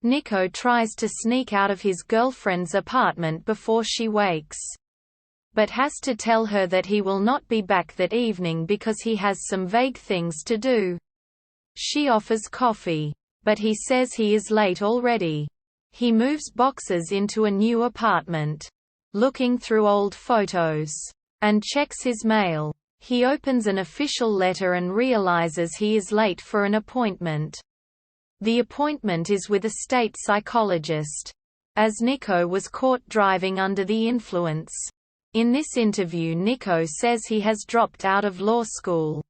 Nico tries to sneak out of his girlfriend's apartment before she wakes, but has to tell her that he will not be back that evening because he has some vague things to do. She offers coffee, but he says he is late already. He moves boxes into a new apartment, looking through old photos, and checks his mail. He opens an official letter and realizes he is late for an appointment. The appointment is with a state psychologist, as Nico was caught driving under the influence. In this interview, Nico says he has dropped out of law school.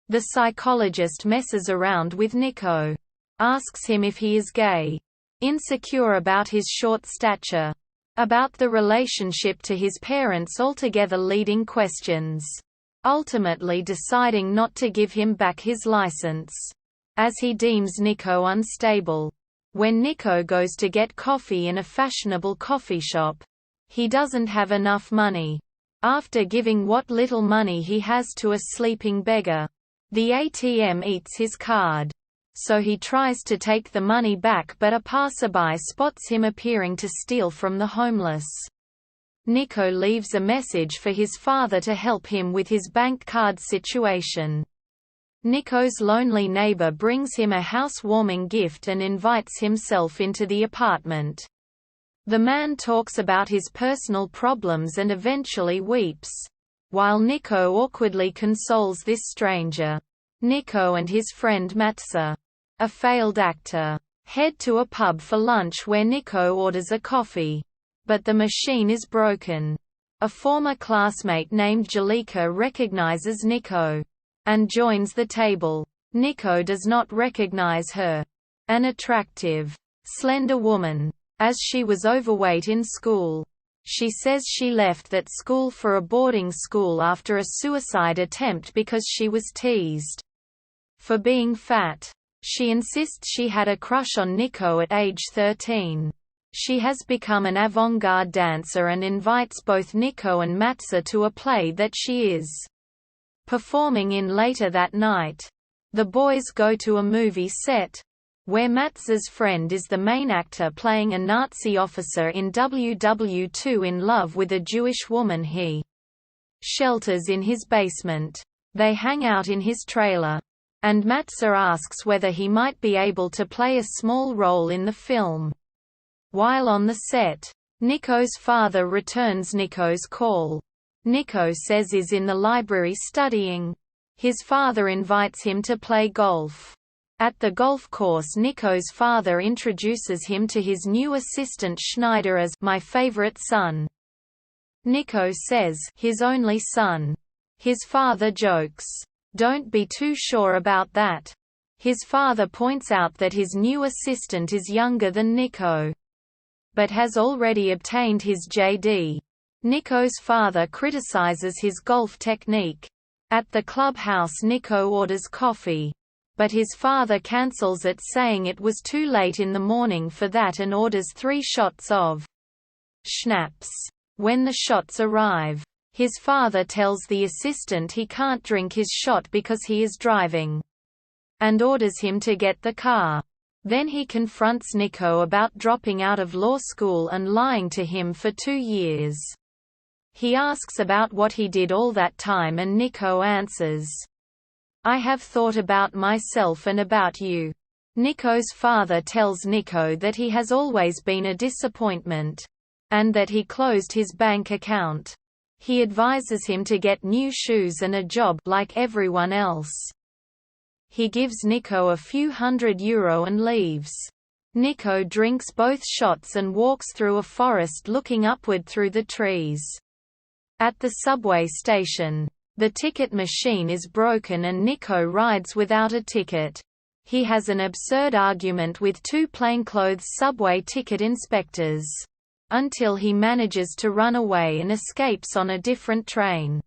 The psychologist messes around with Nico, asks him if he is gay, insecure about his short stature, about the relationship to his parents, altogether leading questions, ultimately deciding not to give him back his license, as he deems Nico unstable. When Nico goes to get coffee in a fashionable coffee shop, he doesn't have enough money. After giving what little money he has to a sleeping beggar, the ATM eats his card. So he tries to take the money back, but a passerby spots him appearing to steal from the homeless. Nico leaves a message for his father to help him with his bank card situation. Nico's lonely neighbor brings him a housewarming gift and invites himself into the apartment. The man talks about his personal problems and eventually weeps, while Nico awkwardly consoles this stranger. Nico and his friend Matza, a failed actor, head to a pub for lunch where Nico orders a coffee, but the machine is broken. A former classmate named Jalika recognizes Nico and joins the table. Nico does not recognize her, an attractive, slender woman, as she was overweight in school. She says she left that school for a boarding school after a suicide attempt because she was teased for being fat. She insists she had a crush on Nico at age 13. She has become an avant-garde dancer and invites both Nico and Matza to a play that she is performing in later that night. The boys go to a movie set, where Matza's friend is the main actor playing a Nazi officer in WW2 in love with a Jewish woman he shelters in his basement. They hang out in his trailer, and Matza asks whether he might be able to play a small role in the film. While on the set, Nico's father returns Nico's call. Nico says he's in the library studying. His father invites him to play golf. At the golf course, Nico's father introduces him to his new assistant Schneider as "my favorite son." Nico says his only son. His father jokes, "Don't be too sure about that." His father points out that his new assistant is younger than Nico, but has already obtained his JD. Nico's father criticizes his golf technique. At the clubhouse, Nico orders coffee, but his father cancels it, saying it was too late in the morning for that, and orders 3 shots of schnapps. When the shots arrive, his father tells the assistant he can't drink his shot because he is driving, and orders him to get the car. Then he confronts Nico about dropping out of law school and lying to him for 2 years. He asks about what he did all that time, and Nico answers, "I have thought about myself and about you." Nico's father tells Nico that he has always been a disappointment, and that he closed his bank account. He advises him to get new shoes and a job like everyone else. He gives Nico a few €100 and leaves. Nico drinks both shots and walks through a forest looking upward through the trees. At the subway station, the ticket machine is broken and Nico rides without a ticket. He has an absurd argument with 2 plainclothes subway ticket inspectors, until he manages to run away and escapes on a different train.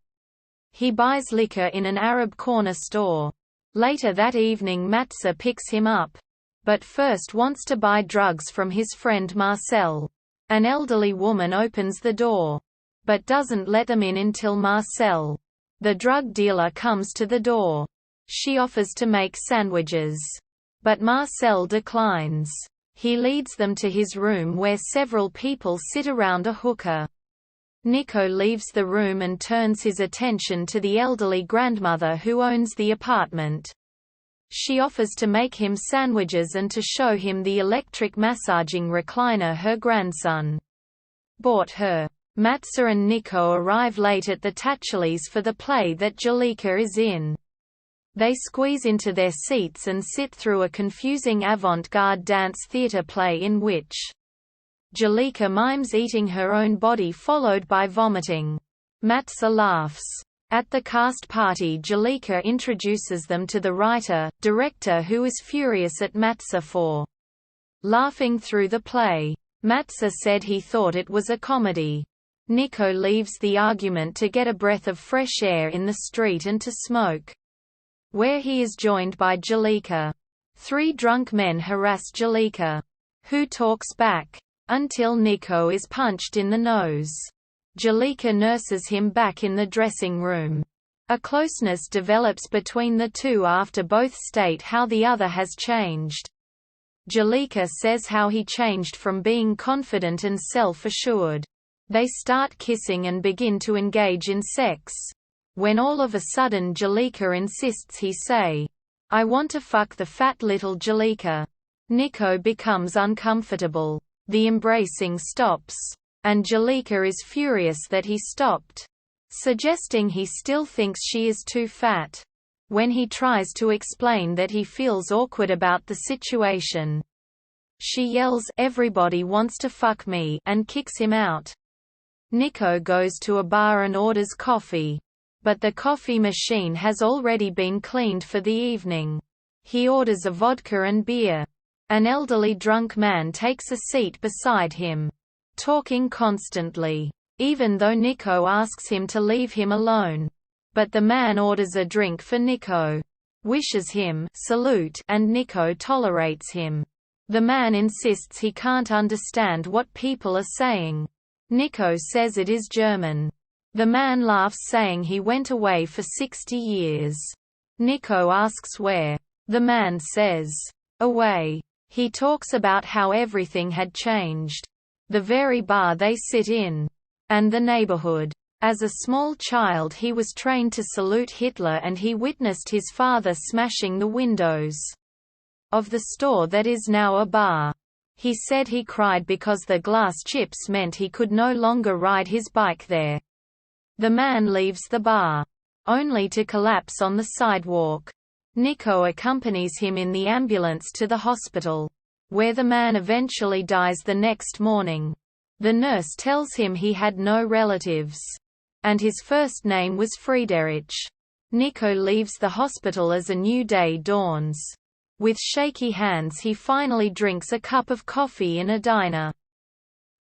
He buys liquor in an Arab corner store. Later that evening, Matza picks him up, but first wants to buy drugs from his friend Marcel. An elderly woman opens the door, but doesn't let them in until Marcel, the drug dealer, comes to the door. She offers to make sandwiches, but Marcel declines. He leads them to his room where several people sit around a hookah. Nico leaves the room and turns his attention to the elderly grandmother who owns the apartment. She offers to make him sandwiches and to show him the electric massaging recliner her grandson bought her. Matza and Nico arrive late at the Tatchelees for the play that Jalika is in. They squeeze into their seats and sit through a confusing avant-garde dance theater play in which Jalika mimes eating her own body followed by vomiting. Matza laughs. At the cast party, Jalika introduces them to the writer, director who is furious at Matza for laughing through the play. Matza said he thought it was a comedy. Nico leaves the argument to get a breath of fresh air in the street and to smoke, where he is joined by Jalika. 3 drunk men harass Jalika, who talks back, until Nico is punched in the nose. Jalika nurses him back in the dressing room. A closeness develops between the two after both state how the other has changed. Jalika says how he changed from being confident and self-assured. They start kissing and begin to engage in sex, when all of a sudden Jalika insists he say, "I want to fuck the fat little Jalika." Nico becomes uncomfortable. The embracing stops, and Jalika is furious that he stopped, suggesting he still thinks she is too fat. When he tries to explain that he feels awkward about the situation, she yells, "Everybody wants to fuck me," and kicks him out. Nico goes to a bar and orders coffee, but the coffee machine has already been cleaned for the evening. He orders a vodka and beer. An elderly drunk man takes a seat beside him, talking constantly, even though Nico asks him to leave him alone. But the man orders a drink for Nico, wishes him salute, and Nico tolerates him. The man insists he can't understand what people are saying. Nico says it is German. The man laughs, saying he went away for 60 years. Nico asks where. The man says, "Away." He talks about how everything had changed. The very bar they sit in. And the neighborhood. As a small child he was trained to salute Hitler and he witnessed his father smashing the windows of the store that is now a bar. He said he cried because the glass chips meant he could no longer ride his bike there. The man leaves the bar, only to collapse on the sidewalk. Nico accompanies him in the ambulance to the hospital, where the man eventually dies the next morning. The nurse tells him he had no relatives, and his first name was Friedrich. Nico leaves the hospital as a new day dawns. With shaky hands he finally drinks a cup of coffee in a diner.